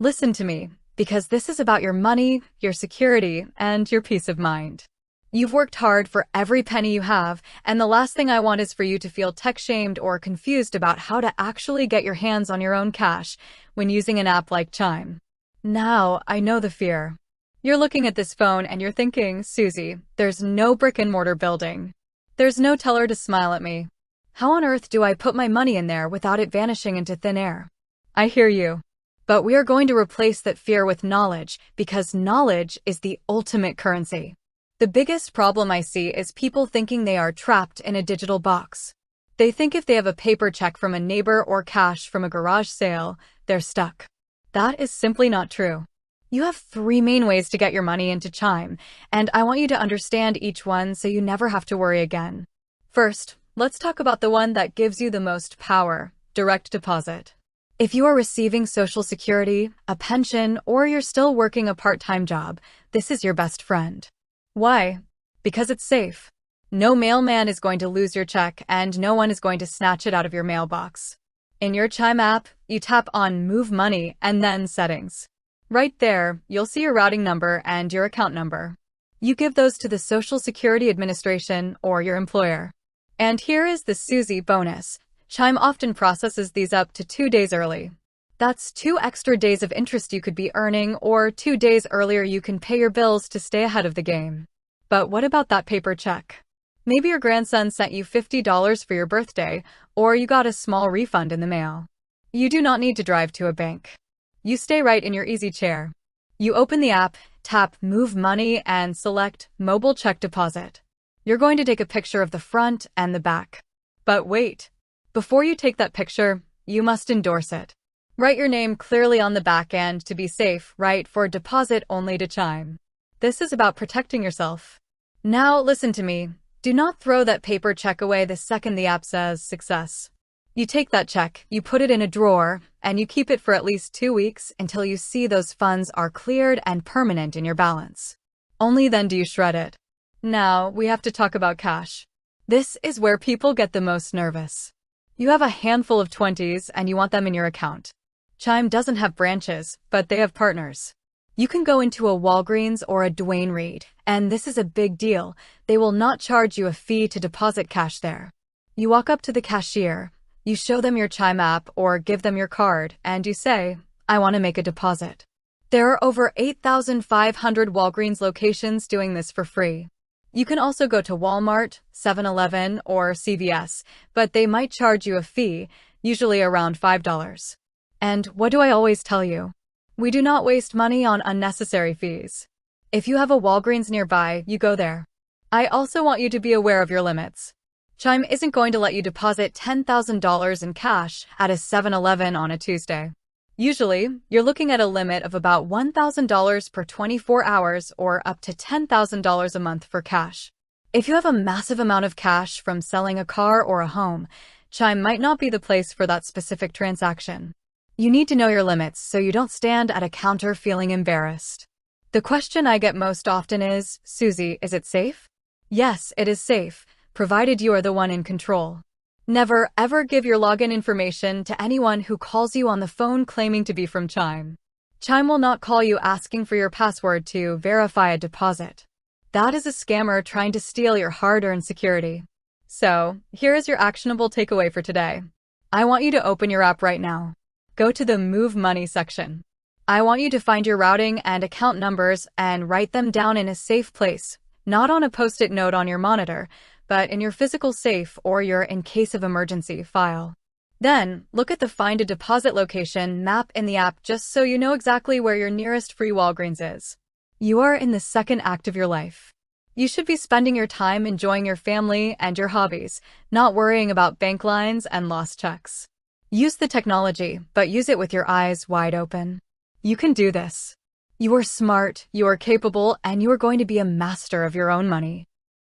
Listen to me, because this is about your money, your security, and your peace of mind. You've worked hard for every penny you have, and the last thing I want is for you to feel tech-shamed or confused about how to actually get your hands on your own cash when using an app like Chime. Now, I know the fear. You're looking at this phone and you're thinking, Susie, there's no brick-and-mortar building. There's no teller to smile at me. How on earth do I put my money in there without it vanishing into thin air? I hear you. But we are going to replace that fear with knowledge, because knowledge is the ultimate currency. The biggest problem I see is people thinking they are trapped in a digital box. They think if they have a paper check from a neighbor or cash from a garage sale, they're stuck. That is simply not true. You have 3 main ways to get your money into Chime, and I want you to understand each one so you never have to worry again. First, let's talk about the one that gives you the most power: direct deposit. If you are receiving Social Security, a pension, or you're still working a part-time job, this is your best friend. Why? Because it's safe. No mailman is going to lose your check, and no one is going to snatch it out of your mailbox. In your Chime app, you tap on Move Money and then Settings. Right there, you'll see your routing number and your account number. You give those to the Social Security Administration or your employer. And here is the Susie bonus. Chime often processes these up to 2 days early. That's 2 extra days of interest you could be earning, or 2 days earlier you can pay your bills to stay ahead of the game. But what about that paper check? Maybe your grandson sent you $50 for your birthday, or you got a small refund in the mail. You do not need to drive to a bank. You stay right in your easy chair. You open the app, tap Move Money, and select Mobile Check Deposit. You're going to take a picture of the front and the back. But wait. Before you take that picture, you must endorse it. Write your name clearly on the back and, to be safe, write for deposit only to Chime. This is about protecting yourself. Now listen to me. Do not throw that paper check away the second the app says success. You take that check, you put it in a drawer, and you keep it for at least 2 weeks until you see those funds are cleared and permanent in your balance. Only then do you shred it. Now, we have to talk about cash. This is where people get the most nervous. You have a handful of 20s and you want them in your account. Chime doesn't have branches, but they have partners. You can go into a Walgreens or a Duane Reade, and this is a big deal. They will not charge you a fee to deposit cash there. You walk up to the cashier, you show them your Chime app or give them your card, and you say, I want to make a deposit. There are over 8,500 Walgreens locations doing this for free. You can also go to Walmart, 7-Eleven, or CVS, but they might charge you a fee, usually around $5. And what do I always tell you? We do not waste money on unnecessary fees. If you have a Walgreens nearby, you go there. I also want you to be aware of your limits. Chime isn't going to let you deposit $10,000 in cash at a 7-Eleven on a Tuesday. Usually, you're looking at a limit of about $1,000 per 24 hours or up to $10,000 a month for cash. If you have a massive amount of cash from selling a car or a home, Chime might not be the place for that specific transaction. You need to know your limits so you don't stand at a counter feeling embarrassed. The question I get most often is, Susie, is it safe? Yes, it is safe, provided you are the one in control. Never, ever give your login information to anyone who calls you on the phone claiming to be from Chime. Chime will not call you asking for your password to verify a deposit. That is a scammer trying to steal your hard-earned security. So, here is your actionable takeaway for today. I want you to open your app right now. Go to the Move Money section. I want you to find your routing and account numbers and write them down in a safe place, not on a post-it note on your monitor, but in your physical safe or your in case of emergency file. Then, look at the Find a Deposit location map in the app just so you know exactly where your nearest free Walgreens is. You are in the second act of your life. You should be spending your time enjoying your family and your hobbies, not worrying about bank lines and lost checks. Use the technology, but use it with your eyes wide open. You can do this. You are smart, you are capable, and you are going to be a master of your own money.